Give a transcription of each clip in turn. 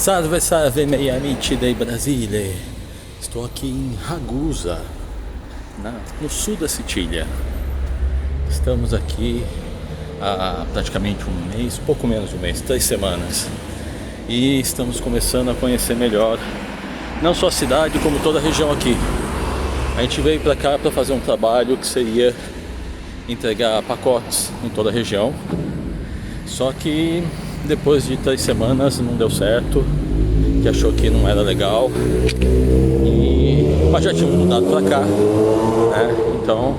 Salve, salve, meia amici dei Brasile. Estou aqui em Ragusa, no sul da Sicília. Estamos aqui há praticamente um mês, pouco menos de um mês, 3 semanas. E estamos começando a conhecer melhor, não só a cidade, como toda a região aqui. A gente veio para cá para fazer um trabalho que seria entregar pacotes em toda a região. Só que depois de 3 semanas não deu certo, que achou que não era legal. Mas já tínhamos mudado para cá, né? Então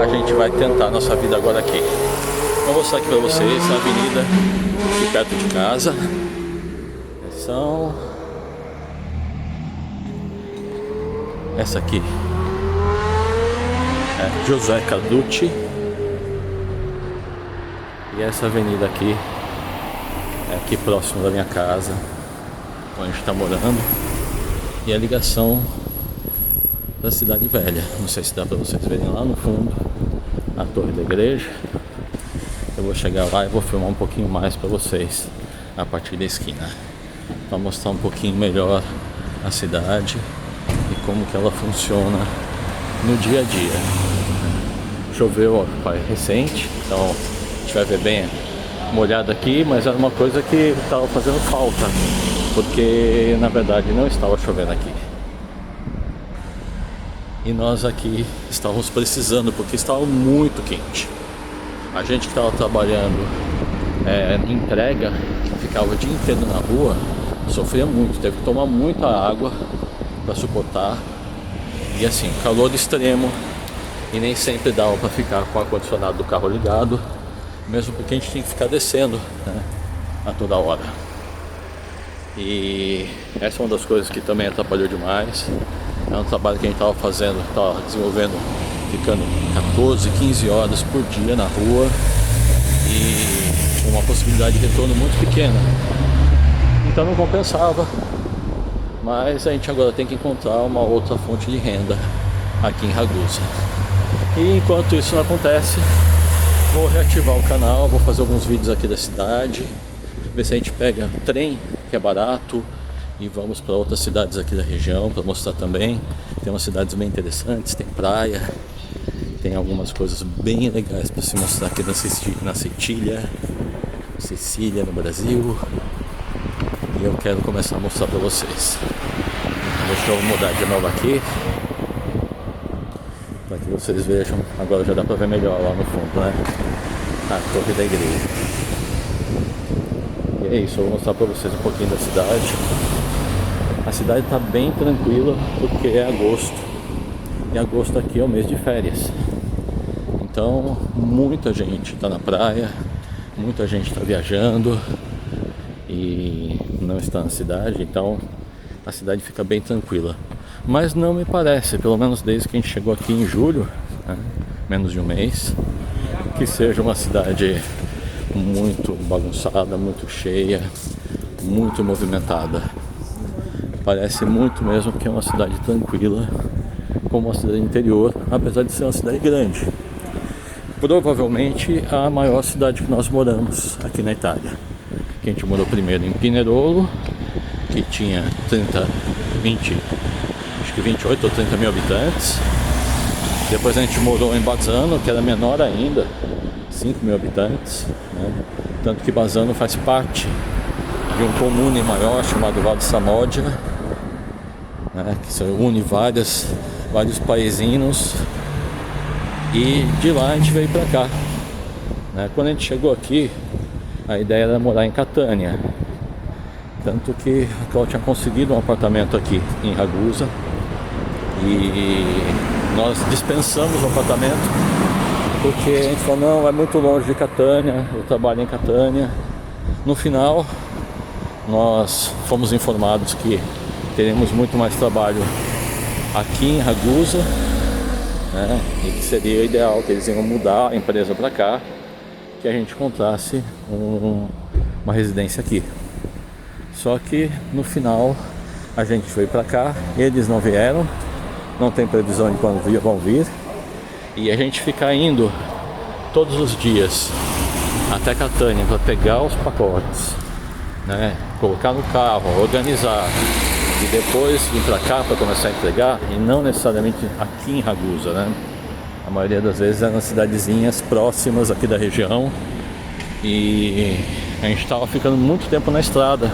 a gente vai tentar nossa vida agora aqui. Vou mostrar aqui para vocês a avenida aqui perto de casa. Essa aqui é José Carducci. E essa avenida aqui é aqui próximo da minha casa, onde a gente está morando. E a ligação da cidade velha. Não sei se dá para vocês verem lá no fundo a torre da igreja. Eu vou chegar lá e vou filmar um pouquinho mais para vocês a partir da esquina, para mostrar um pouquinho melhor a cidade e como que ela funciona no dia a dia. Choveu recente, então a gente vai ver bem molhado aqui, mas era uma coisa que estava fazendo falta, porque na verdade não estava chovendo aqui. E nós aqui estávamos precisando, porque estava muito quente. A gente que estava trabalhando em entrega, ficava o dia inteiro na rua, sofria muito, teve que tomar muita água para suportar. E assim, calor extremo, e nem sempre dava para ficar com o ar-condicionado do carro ligado, mesmo porque a gente tinha que ficar descendo, né, a toda hora. E essa é uma das coisas que também atrapalhou demais. É um trabalho que a gente estava fazendo, estava desenvolvendo, ficando 14, 15 horas por dia na rua, e uma possibilidade de retorno muito pequena. Então não compensava. Mas a gente agora tem que encontrar uma outra fonte de renda aqui em Ragusa. E enquanto isso não acontece, vou reativar o canal, vou fazer alguns vídeos aqui da cidade, ver se a gente pega trem, que é barato, e vamos para outras cidades aqui da região para mostrar também. Tem umas cidades bem interessantes, tem praia, tem algumas coisas bem legais para se mostrar aqui na Sicília, no Brasil. E eu quero começar a mostrar para vocês. Deixa eu mudar de novo aqui, para que vocês vejam. Agora já dá para ver melhor lá no fundo, né? A torre da igreja. E é isso, eu vou mostrar para vocês um pouquinho da cidade. A cidade está bem tranquila porque é agosto. E agosto aqui é o mês de férias. Então muita gente está na praia, muita gente está viajando e não está na cidade, então a cidade fica bem tranquila. Mas não me parece, pelo menos desde que a gente chegou aqui em julho, né, menos de um mês, que seja uma cidade muito bagunçada, muito cheia, muito movimentada. Parece muito mesmo que é uma cidade tranquila, como uma cidade interior, apesar de ser uma cidade grande. Provavelmente a maior cidade que nós moramos aqui na Itália. Que a gente morou primeiro em Pinerolo, que tinha 28 ou 30 mil habitantes. Depois a gente morou em Bazzano, que era menor ainda, 5 mil habitantes, né? Tanto que Bazzano faz parte de um comune maior chamado Val di Samoggia, né? Que se une vários paizinhos. E de lá a gente veio pra cá, né? Quando a gente chegou aqui, a ideia era morar em Catânia. Tanto que a Cláudia tinha conseguido um apartamento aqui em Ragusa, e nós dispensamos o apartamento porque a gente falou, não, é muito longe de Catânia, eu trabalho em Catânia. No final nós fomos informados que teremos muito mais trabalho aqui em Ragusa, né? E que seria ideal que eles iam mudar a empresa para cá, que a gente encontrasse uma residência aqui. Só que no final a gente veio para cá, eles não vieram, não tem previsão de quando vão vir, e a gente fica indo todos os dias até Catânia para pegar os pacotes, né? colocar no carro, organizar e depois vir para cá para começar a entregar, e não necessariamente aqui em Ragusa, né? A maioria das vezes é nas cidadezinhas próximas aqui da região, e a gente estava ficando muito tempo na estrada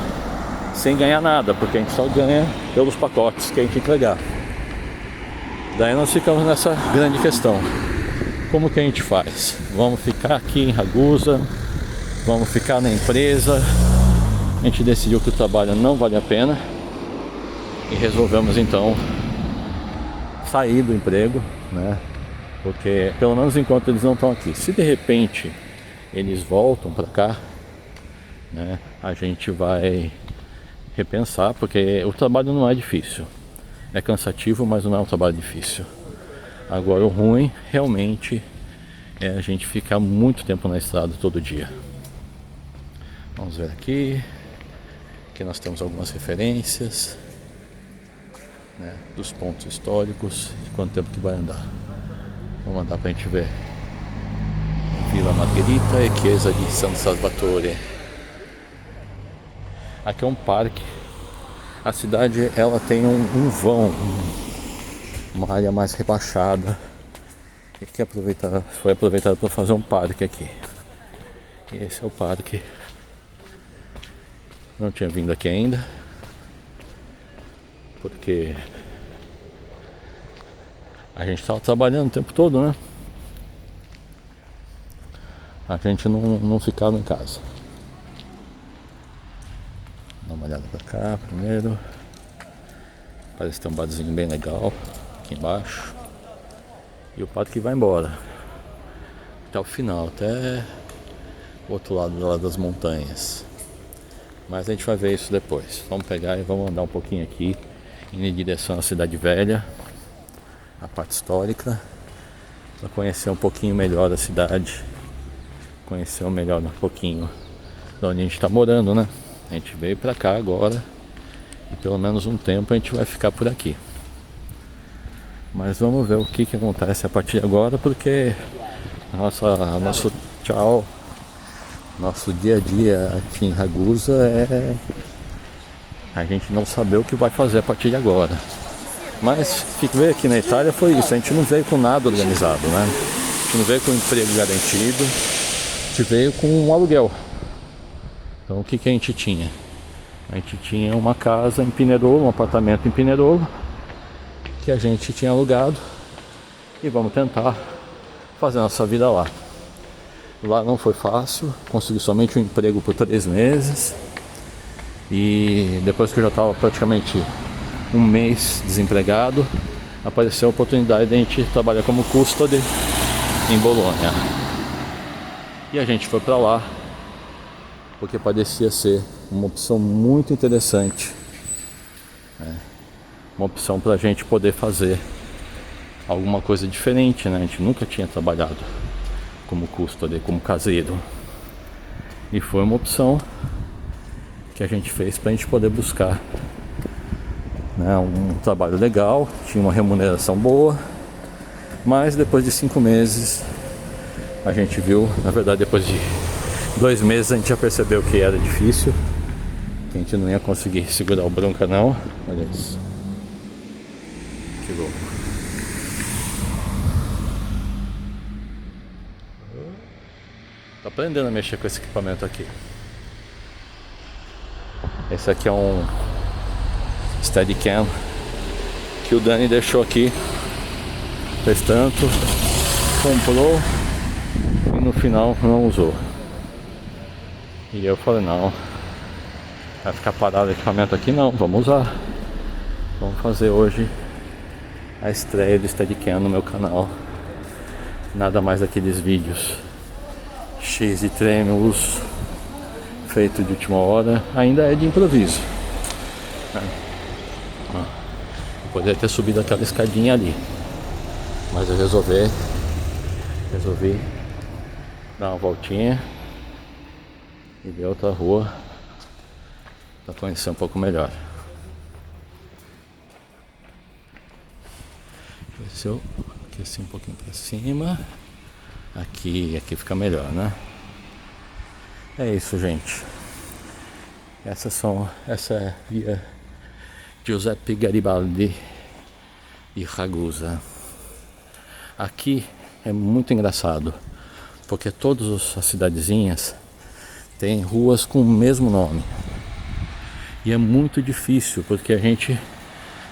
sem ganhar nada, porque a gente só ganha pelos pacotes que a gente entregar. Daí nós ficamos nessa grande questão: como que a gente faz? Vamos ficar aqui em Ragusa? Vamos ficar na empresa? A gente decidiu que o trabalho não vale a pena e resolvemos então sair do emprego, né? Porque pelo menos enquanto eles não estão aqui, se de repente eles voltam para cá, né, a gente vai repensar, porque o trabalho não é difícil, é cansativo, mas não é um trabalho difícil. Agora o ruim realmente é a gente ficar muito tempo na estrada todo dia. Vamos ver aqui. Aqui nós temos algumas referências, né, dos pontos históricos e quanto tempo que vai andar. Vamos andar pra gente ver. Vila Margherita e Chiesa di San Salvatore. Aqui é um parque. A cidade, ela tem um vão, uma área mais rebaixada, e que foi aproveitada para fazer um parque aqui. E esse é o parque. Não tinha vindo aqui ainda, porque a gente estava trabalhando o tempo todo, né? A gente não ficava em casa. Dá uma olhada pra cá primeiro. Parece ter um barzinho bem legal aqui embaixo. E o parque vai embora até o final, até o outro lado das montanhas. Mas a gente vai ver isso depois. Vamos pegar e vamos andar um pouquinho aqui em direção à Cidade Velha, a parte histórica, para conhecer um pouquinho melhor a cidade, conhecer melhor um pouquinho de onde a gente está morando, né? A gente veio para cá agora e pelo menos um tempo a gente vai ficar por aqui. Mas vamos ver o que acontece a partir de agora, porque nosso tchau, nosso dia a dia aqui em Ragusa é a gente não saber o que vai fazer a partir de agora. Mas ver aqui na Itália foi isso, a gente não veio com nada organizado, né? A gente não veio com um emprego garantido, a gente veio com um aluguel. Então o que a gente tinha? A gente tinha uma casa em Pinerolo, um apartamento em Pinerolo, que a gente tinha alugado, e vamos tentar fazer a nossa vida lá. Lá não foi fácil, consegui somente um emprego por 3 meses, e depois que eu já estava praticamente um mês desempregado, apareceu a oportunidade de a gente trabalhar como custode em Bolonha. E a gente foi para lá porque parecia ser uma opção muito interessante, né? Uma opção para a gente poder fazer alguma coisa diferente, né? A gente nunca tinha trabalhado como custode, como caseiro, e foi uma opção que a gente fez para a gente poder buscar, né, um trabalho legal, tinha uma remuneração boa, mas depois de 5 meses a gente viu, na verdade depois de 2 meses a gente já percebeu que era difícil, que a gente não ia conseguir segurar o bronca não. Olha isso, que louco. Tô aprendendo a mexer com esse equipamento aqui. Esse aqui é um Steadicam que o Dani deixou aqui, fez tanto, comprou e no final não usou. E eu falei, não, vai ficar parado o equipamento aqui não, vamos usar. Vamos fazer hoje a estreia do Steadicam no meu canal. Nada mais daqueles vídeos cheios de trêmulos, feito de última hora, ainda é de improviso. Eu poderia ter subido aquela escadinha ali, mas eu resolvi dar uma voltinha e ver outra rua para conhecer um pouco melhor. Se eu aquecer um pouquinho para cima, aqui fica melhor, né? É isso, gente. Essa é a via Giuseppe Garibaldi e Ragusa. Aqui é muito engraçado, porque todas as cidadezinhas têm ruas com o mesmo nome. E é muito difícil, porque a gente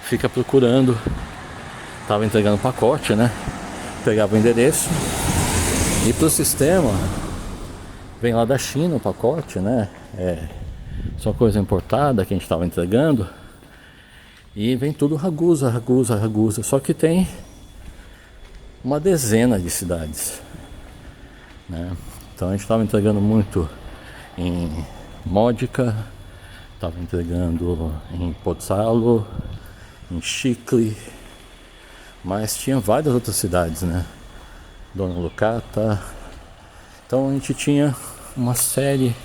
fica procurando. Tava entregando pacote, né? Pegava o endereço e pro sistema vem lá da China o pacote, né? Só coisa importada que a gente tava entregando. E vem tudo Ragusa. Só que tem uma dezena de cidades, né? Então a gente estava entregando muito em Modica, estava entregando em Pozzallo, em Scicli, mas tinha várias outras cidades, né? Dona Lucata. Então a gente tinha uma série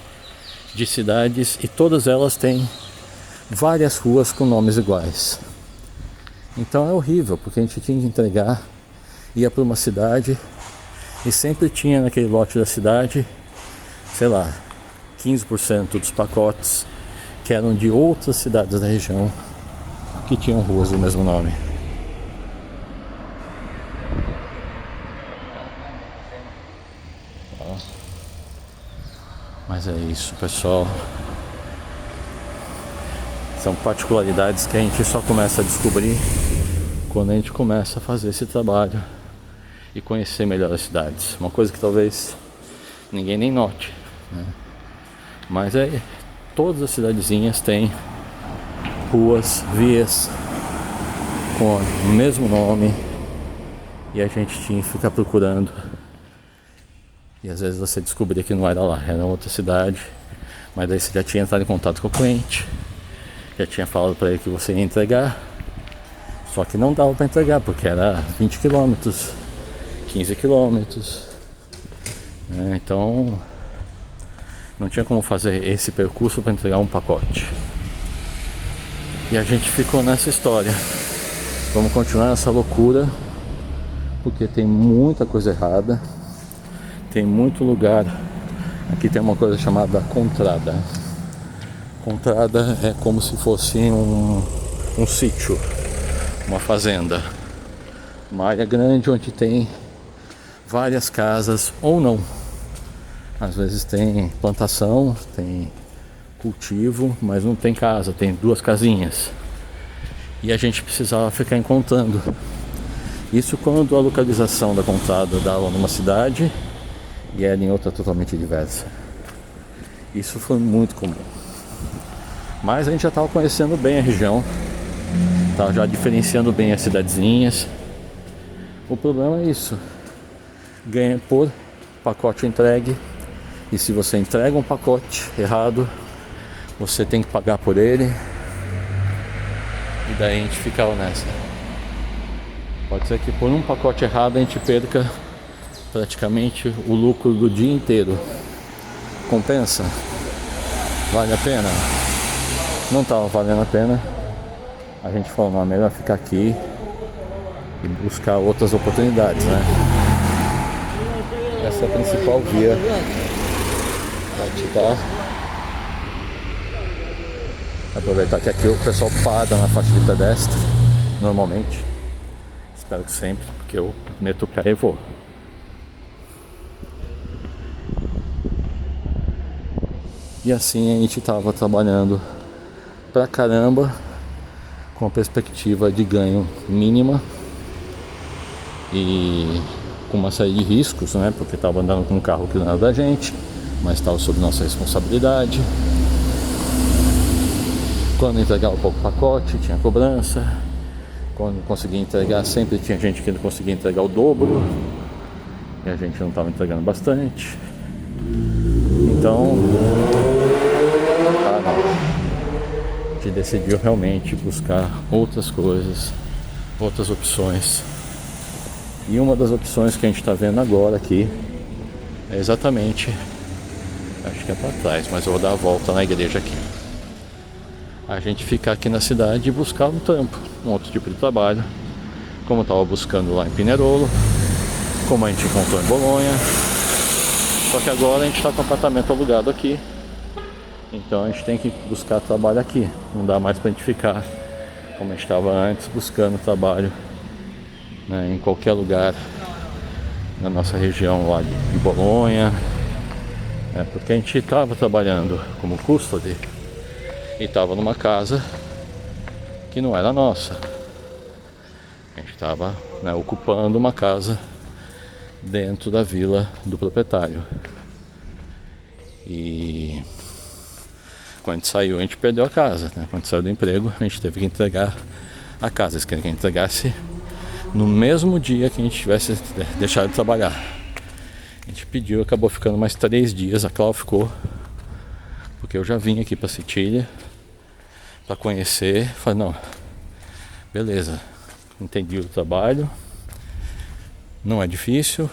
de cidades e todas elas têm várias ruas com nomes iguais. Então é horrível, porque a gente tinha que entregar, ia para uma cidade e sempre tinha naquele lote da cidade, sei lá, 15% dos pacotes que eram de outras cidades da região que tinham ruas do mesmo nome. Mas é isso, pessoal. São particularidades que a gente só começa a descobrir quando a gente começa a fazer esse trabalho e conhecer melhor as cidades. Uma coisa que talvez ninguém nem note, né? Mas todas as cidadezinhas têm ruas, vias com o mesmo nome e a gente tinha que ficar procurando. E às vezes você descobria que não era lá, era outra cidade, mas daí você já tinha entrado em contato com o cliente, já tinha falado para ele que você ia entregar, só que não dava para entregar porque era 20 km, 15 km, né? Então não tinha como fazer esse percurso para entregar um pacote. E a gente ficou nessa história. Vamos continuar essa loucura, porque tem muita coisa errada, tem muito lugar. Aqui tem uma coisa chamada contrada. Contrada é como se fosse um sítio, uma fazenda, uma área grande onde tem várias casas ou não. Às vezes tem plantação, tem cultivo, mas não tem casa, tem 2 casinhas. E a gente precisava ficar encontrando. Isso quando a localização da contrada dava numa cidade e era em outra totalmente diversa. Isso foi muito comum. Mas a gente já estava conhecendo bem a região, estava já diferenciando bem as cidadezinhas. O problema é isso: ganha por pacote entregue. E se você entrega um pacote errado, você tem que pagar por ele. E daí a gente ficava nessa. Pode ser que por um pacote errado a gente perca praticamente o lucro do dia inteiro. Compensa? Vale a pena? Não estava valendo a pena. A gente falou, não, é melhor ficar aqui e buscar outras oportunidades, né? Essa é a principal via praticar. Aproveitar que aqui o pessoal para na faixa de pedestre normalmente. Espero que sempre, porque eu meto o pé e vou. E assim a gente estava trabalhando pra caramba, com a perspectiva de ganho mínima e com uma série de riscos, né? Porque estava andando com um carro que não era da gente, mas estava sob nossa responsabilidade. Quando entregava pouco pacote, tinha cobrança. Quando conseguia entregar, sempre tinha gente que não conseguia entregar o dobro e a gente não estava entregando bastante. Então a gente decidiu realmente buscar outras coisas, outras opções. E uma das opções que a gente está vendo agora aqui é exatamente, acho que é para trás, mas eu vou dar a volta na igreja aqui. A gente ficar aqui na cidade e buscar um trampo, um outro tipo de trabalho, como eu estava buscando lá em Pinerolo, como a gente encontrou em Bolonha. Só que agora a gente está com um apartamento alugado aqui Então a gente tem que buscar trabalho aqui. Não dá mais pra gente ficar como a gente estava antes, buscando trabalho, né, em qualquer lugar na nossa região lá de Bolonha. Porque a gente estava trabalhando como custody e estava numa casa que não era nossa. A gente estava, né, ocupando uma casa dentro da vila do proprietário. E quando a gente saiu, a gente perdeu a casa, né? Quando saiu do emprego, a gente teve que entregar a casa. Eles queriam que a gente entregasse no mesmo dia que a gente tivesse deixado de trabalhar. A gente pediu, acabou ficando mais 3 dias. A Cláudia ficou, porque eu já vim aqui para Sicília para conhecer. Falei, não, beleza, entendi o trabalho, não é difícil,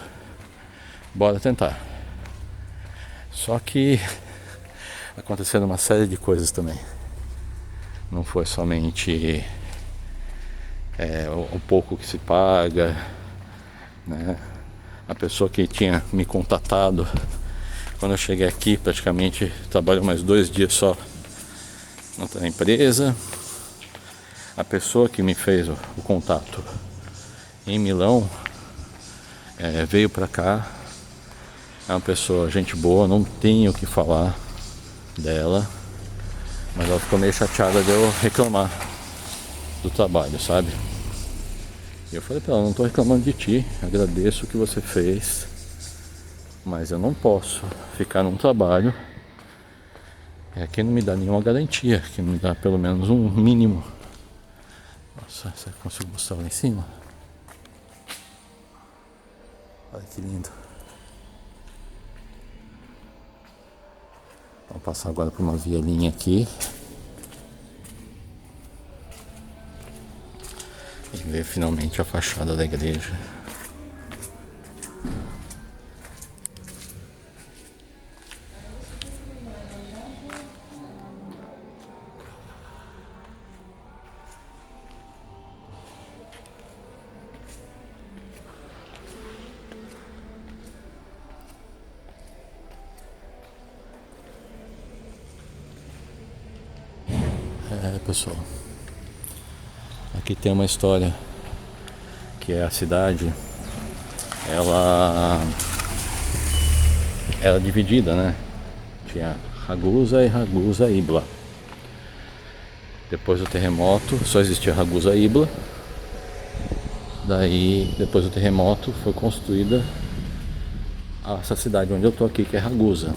bora tentar. Só que aconteceram uma série de coisas também. Não foi somente o pouco que se paga, né? A pessoa que tinha me contatado quando eu cheguei aqui, praticamente trabalhou mais 2 dias só na empresa. A pessoa que me fez o contato em Milão veio pra cá. É uma pessoa, gente boa, não tenho o que falar dela, mas ela ficou meio chateada de eu reclamar do trabalho, sabe? E eu falei pra ela, não tô reclamando de ti, agradeço o que você fez, mas eu não posso ficar num trabalho que não me dá nenhuma garantia, que não me dá pelo menos um mínimo. Nossa, será que eu consigo mostrar lá em cima? Olha que lindo. Vamos passar agora por uma vielinha aqui e ver finalmente a fachada da igreja. Pessoal, aqui tem uma história, que é a cidade, ela era dividida, né? Tinha Ragusa e Ragusa Ibla. Depois do terremoto só existia Ragusa Ibla. Daí, depois do terremoto, foi construída essa cidade onde eu tô aqui, que é Ragusa.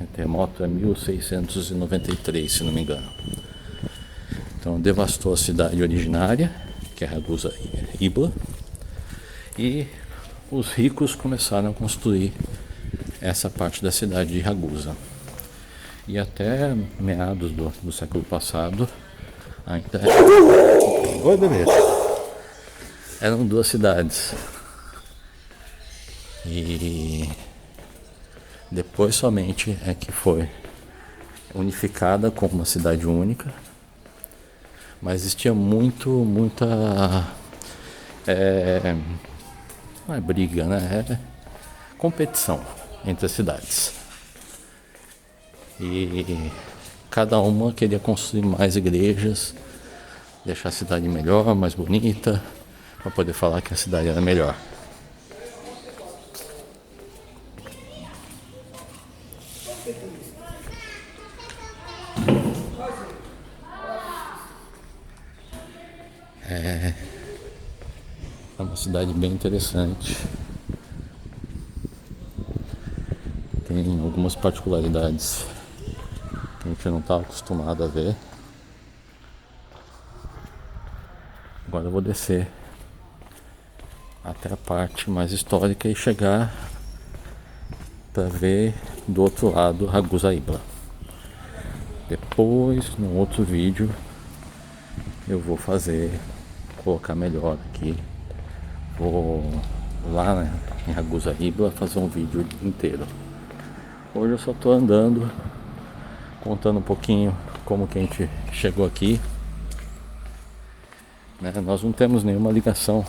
O terremoto é 1693, se não me engano. Então devastou a cidade originária, que é Ragusa Ibla, e os ricos começaram a construir essa parte da cidade de Ragusa. E até meados do século passado, ainda oi, bebê. Eram 2 cidades. E depois somente é que foi unificada como uma cidade única. Mas existia muita não é briga, né? É competição entre as cidades. E cada uma queria construir mais igrejas, deixar a cidade melhor, mais bonita, para poder falar que a cidade era melhor. É uma cidade bem interessante. Tem algumas particularidades que a gente não está acostumado a ver. Agora eu vou descer até a parte mais histórica e chegar para ver do outro lado Ragusa Ibla. Depois, no outro vídeo, eu vou colocar melhor aqui. Vou lá, né, em Ragusa Ibla fazer um vídeo inteiro. Hoje eu só tô andando, contando um pouquinho como que a gente chegou aqui, né? Nós não temos nenhuma ligação,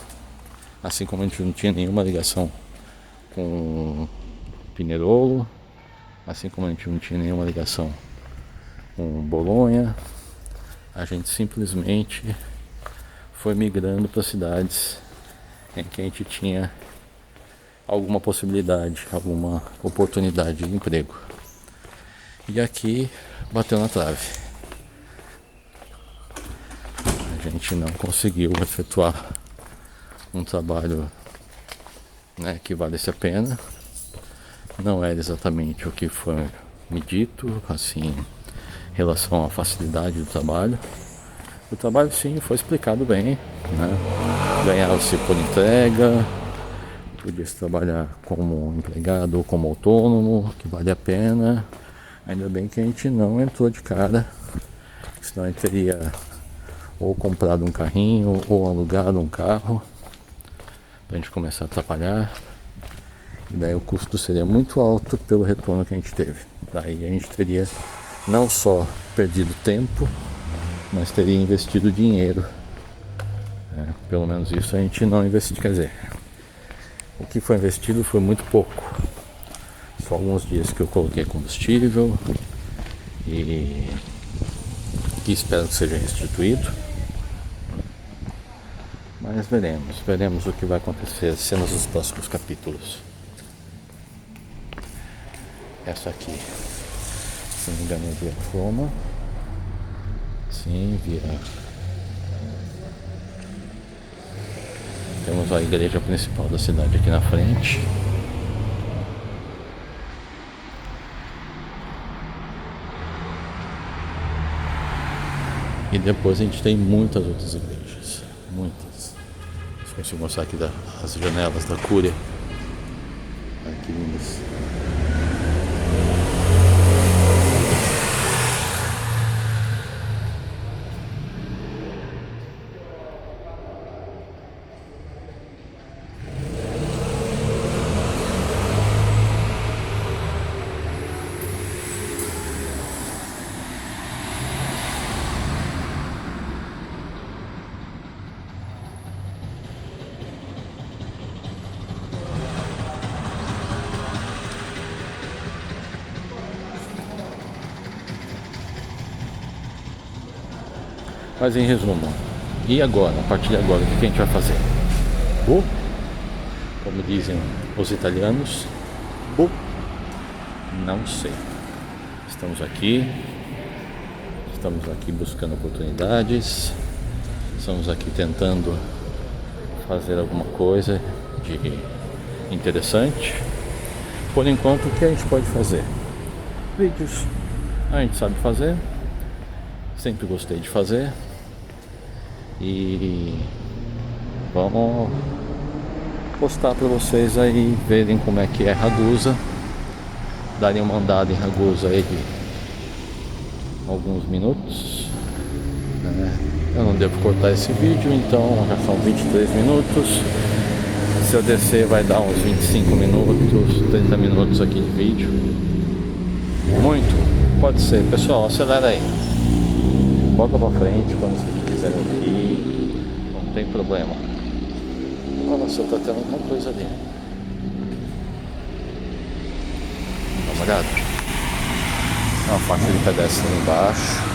assim como a gente não tinha nenhuma ligação com Pinerolo, assim como a gente não tinha nenhuma ligação com Bolonha, a gente simplesmente foi migrando para cidades em que a gente tinha alguma possibilidade, alguma oportunidade de emprego. E aqui bateu na trave. A gente não conseguiu efetuar um trabalho, né, que valesse a pena. Não era exatamente o que foi me dito, assim, em relação à facilidade do trabalho. O trabalho, sim, foi explicado bem, né? Ganhava-se por entrega, podia-se trabalhar como empregado ou como autônomo, que vale a pena. Ainda bem que a gente não entrou de cara, senão a gente teria ou comprado um carrinho ou alugado um carro pra gente começar a trabalhar. E daí o custo seria muito alto pelo retorno que a gente teve. Daí a gente teria não só perdido tempo, mas teria investido dinheiro. Pelo menos isso a gente não investiu. Quer dizer, o que foi investido foi muito pouco. Só alguns dias que eu coloquei combustível e que espero que seja restituído. Mas veremos o que vai acontecer, cenas dos próximos capítulos. Essa aqui, se não me engano, é via Roma. Sim, via. Temos a igreja principal da cidade aqui na frente. E depois a gente tem muitas outras igrejas. Muitas. Se eu consigo mostrar aqui as janelas da Cúria. Olha que lindas. Mas em resumo, e agora? A partir de agora, o que a gente vai fazer? Como dizem os italianos, não sei. Estamos aqui buscando oportunidades, estamos aqui tentando fazer alguma coisa de interessante. Por enquanto, o que a gente pode fazer? Vídeos, a gente sabe fazer, sempre gostei de fazer. E vamos postar para vocês aí verem como é que é Ragusa, darem uma andada em Ragusa aí de alguns minutos, né? Eu não devo cortar esse vídeo, então já são 23 minutos. Se eu descer vai dar uns 25 minutos, 30 minutos aqui de vídeo. Muito? Pode ser. Pessoal, acelera aí. Bota pra frente quando vocês quiserem ouvir, não tem problema. Nossa, tá tendo alguma coisa ali. Dá uma olhada. Tem uma faixa de pedestre ali embaixo.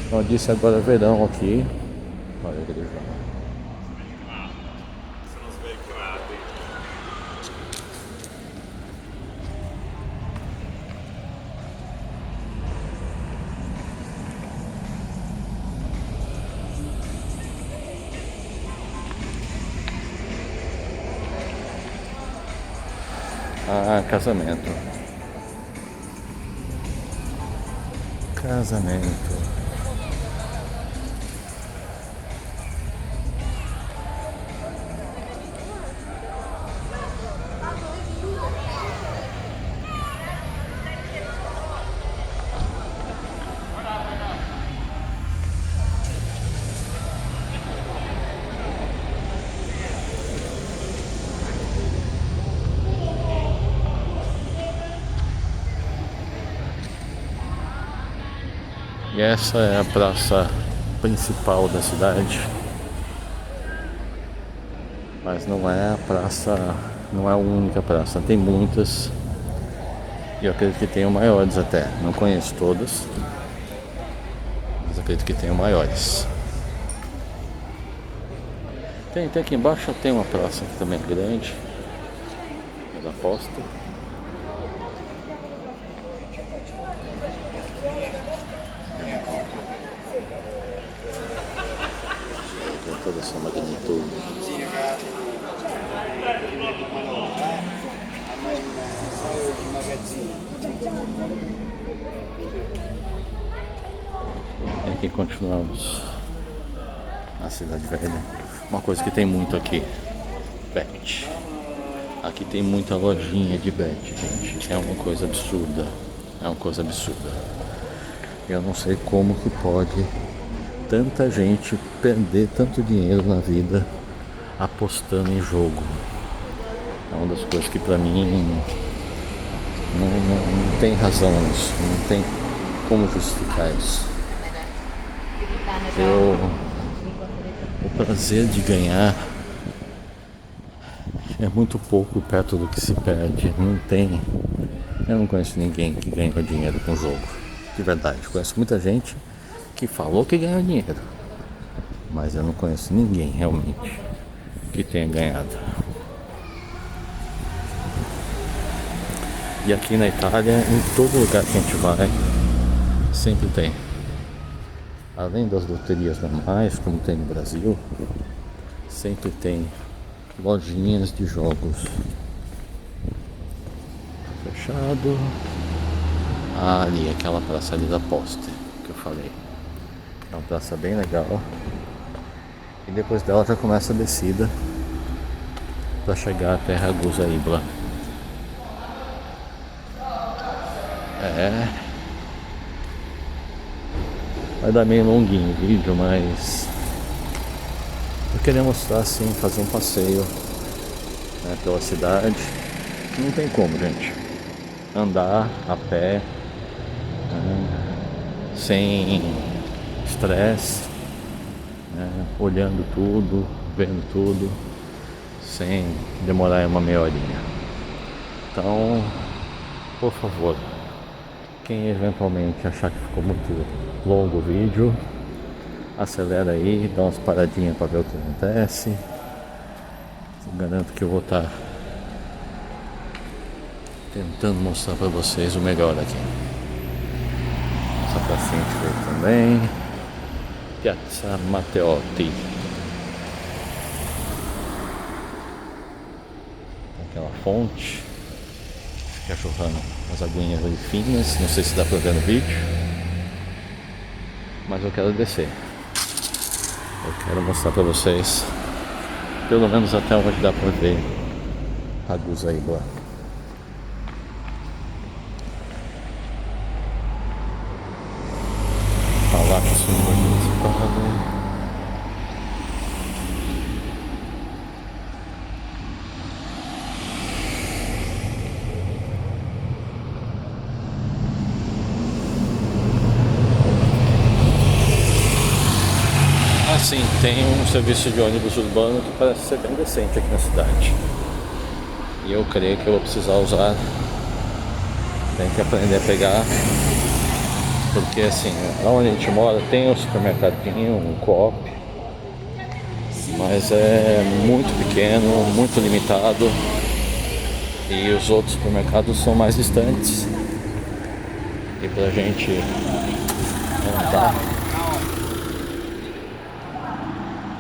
Como eu disse, agora é verão aqui. Olha a igreja. Ah, casamento. E essa é a praça principal da cidade. Mas não é a praça, não é a única praça, tem muitas. E eu acredito que tenham maiores até. Não conheço todas, mas acredito que tenham maiores. Tem aqui embaixo, tem uma praça que também é grande, é da Posta. Tem toda essa magnitude. E aqui continuamos na Cidade Velha. Uma coisa que tem muito aqui, bet. Aqui tem muita lojinha de bet, gente. É uma coisa absurda. É uma coisa absurda. Eu não sei como que pode tanta gente perder tanto dinheiro na vida apostando em jogo. É uma das coisas que pra mim não tem razão nisso. Não tem como justificar isso. O prazer de ganhar é muito pouco perto do que se perde. Não tem. Eu não conheço ninguém que ganhou dinheiro com o jogo. De verdade. Conheço muita gente que falou que ganhou dinheiro. Mas eu não conheço ninguém realmente que tenha ganhado. E aqui na Itália, em todo lugar que a gente vai, sempre tem. Além das loterias normais, como tem no Brasil, sempre tem lojinhas de jogos. Fechado. Ali, aquela praça ali da Poste que eu falei. É uma praça bem legal. E depois dela já começa a descida para chegar até Ragusa Ibla. Vai dar meio longuinho o vídeo, mas eu queria mostrar assim, fazer um passeio, né, pela cidade. Não tem como, gente, andar a pé, sem estresse, olhando tudo, vendo tudo, sem demorar uma meia horinha. Então, por favor, quem eventualmente achar que ficou muito longo o vídeo, acelera aí, dá umas paradinhas para ver o que acontece. Eu garanto que eu vou estar tentando mostrar para vocês o melhor aqui. Essa pracinha que veio também, Piazza Matteotti. Aquela fonte que é jorrando as aguinhas ali finas. Não sei se dá pra ver no vídeo, mas eu quero descer. Eu quero mostrar pra vocês pelo menos até onde dá pra ver Ragusa Ibla. Palácio Municipal. Assim, tem um serviço de ônibus urbano que parece ser bem decente aqui na cidade. E eu creio que eu vou precisar usar. Tem que aprender a pegar. Porque assim, lá onde a gente mora tem um supermercadinho, um Coop, mas é muito pequeno, muito limitado. E os outros supermercados são mais distantes. E pra gente andar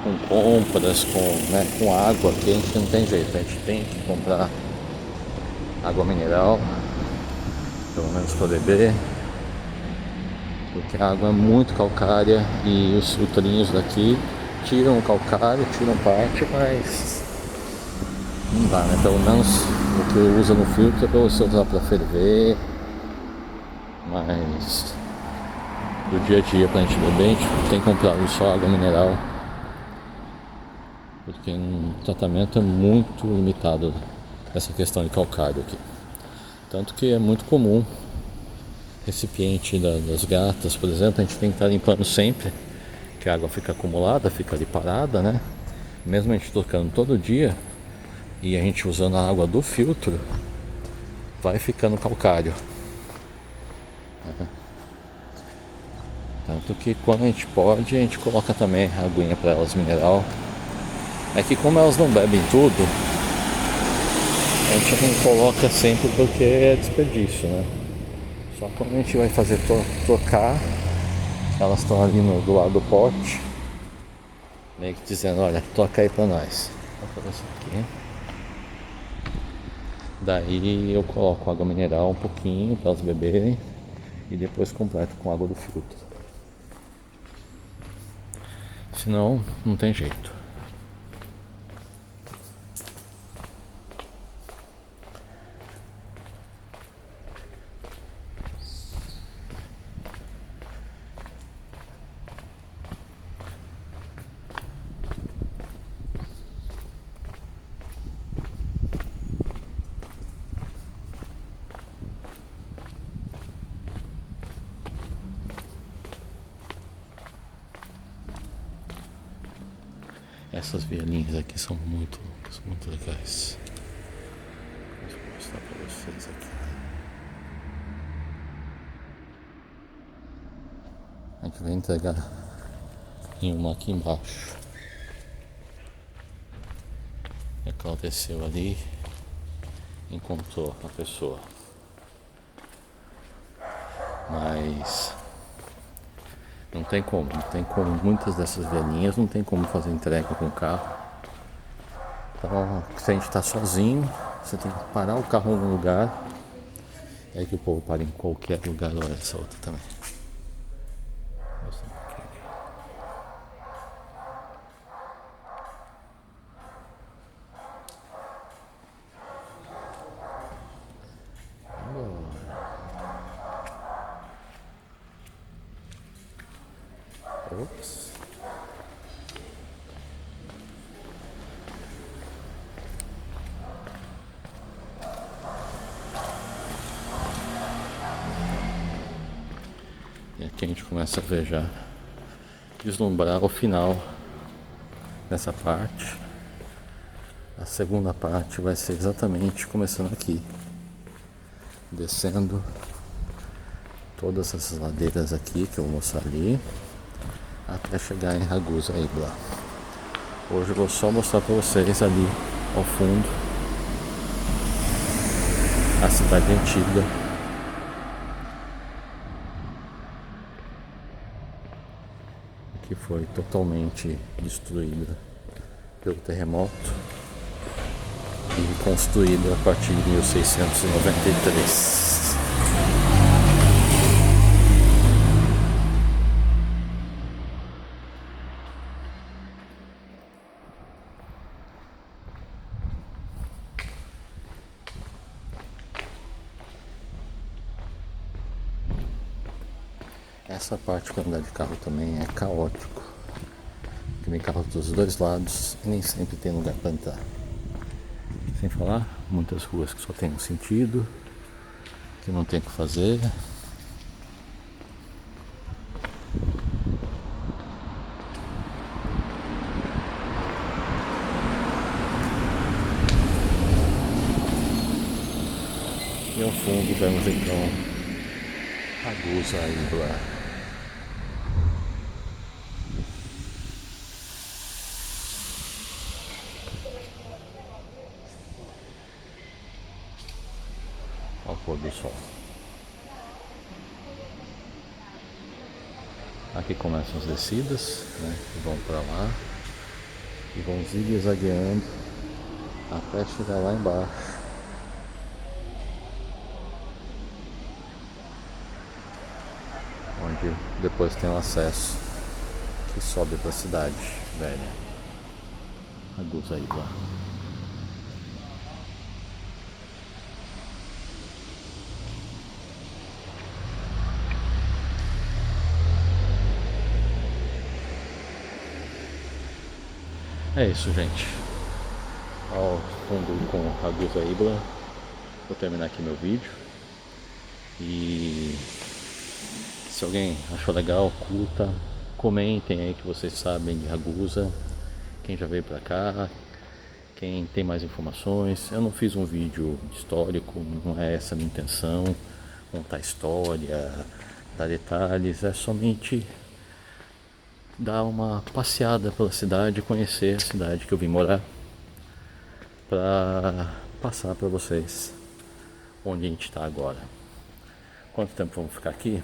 com compras, com água aqui, a gente não tem jeito, a gente tem que comprar água mineral, pelo menos para beber, porque a água é muito calcária e os filtrinhos daqui tiram o calcário, tiram parte, mas não dá, né? Pelo menos o que eu uso no filtro é para você usar para ferver, mas do dia a dia pra gente beber, a gente tem comprado só água mineral, porque o tratamento é muito limitado essa questão de calcário aqui. Tanto que é muito comum recipiente das gatas, por exemplo, a gente tem que estar limpando sempre, que a água fica acumulada, fica ali parada, né? mesmo a gente trocando todo dia e a gente usando a água do filtro, vai ficando calcário. Tanto que quando a gente pode, a gente coloca também a aguinha para elas mineral. É que como elas não bebem tudo, a gente não coloca sempre porque é desperdício, né? Só quando a gente vai fazer trocar, elas estão ali do lado do pote, meio que dizendo, olha, toca aí pra nós. Vou fazer isso aqui. Daí eu coloco água mineral um pouquinho para elas beberem e depois completo com água do filtro. Senão, não tem jeito. Essas vielinhas aqui são muito legais. Vou mostrar pra vocês aqui. A gente vai entregar em uma aqui embaixo. É que ela desceu ali, encontrou a pessoa. Mas não tem como, muitas dessas velhinhas não tem como fazer entrega com o carro. Então, se a gente está sozinho, você tem que parar o carro em algum lugar. É que o povo para em qualquer lugar. Olha essa outra também. Ops. E aqui a gente começa a ver já, vislumbrar o final dessa parte. A segunda parte vai ser exatamente começando aqui, descendo todas essas ladeiras aqui que eu vou mostrar ali, até chegar em Ragusa Ibla. Hoje eu vou só mostrar para vocês ali ao fundo a cidade antiga, que foi totalmente destruída pelo terremoto e construída a partir de 1693. Essa parte para andar de carro também é caótico. Tem carro dos dois lados e nem sempre tem lugar para entrar. Sem falar, muitas ruas que só tem um sentido, que não tem o que fazer. E ao fundo vemos então Ragusa Ibla. Ao pôr do sol. Aqui começam as descidas, né, que vão para lá e vão zigue-zagueando até chegar lá embaixo, onde depois tem o acesso que sobe para a cidade velha, Ragusa Ibla. É isso, gente. Ao fundo com Ragusa Ibla, vou terminar aqui meu vídeo. E se alguém achou legal, curta, comentem aí que vocês sabem de Ragusa, quem já veio pra cá, quem tem mais informações. Eu não fiz um vídeo histórico, não é essa a minha intenção, contar história, dar detalhes, é somente dar uma passeada pela cidade, conhecer a cidade que eu vim morar, para passar para vocês onde a gente está agora. Quanto tempo vamos ficar aqui?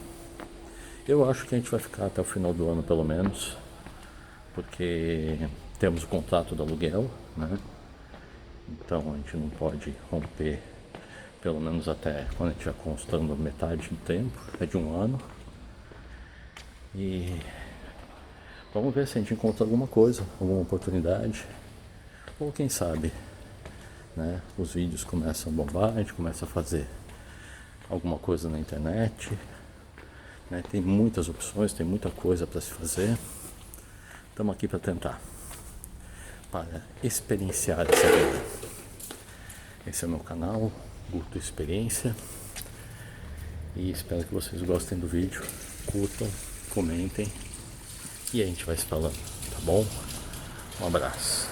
Eu acho que a gente vai ficar até o final do ano pelo menos, porque temos o contrato do aluguel, né? Então a gente não pode romper, pelo menos até quando a gente já constando metade do tempo, é de um ano. E vamos ver se a gente encontra alguma coisa, alguma oportunidade, ou quem sabe, né, os vídeos começam a bombar, a gente começa a fazer alguma coisa na internet, né? Tem muitas opções, tem muita coisa para se fazer. Estamos aqui para tentar, para experienciar essa vida. Esse é o meu canal, Guto Experiência, e espero que vocês gostem do vídeo, curtam, comentem, e a gente vai se falando, tá bom? Um abraço.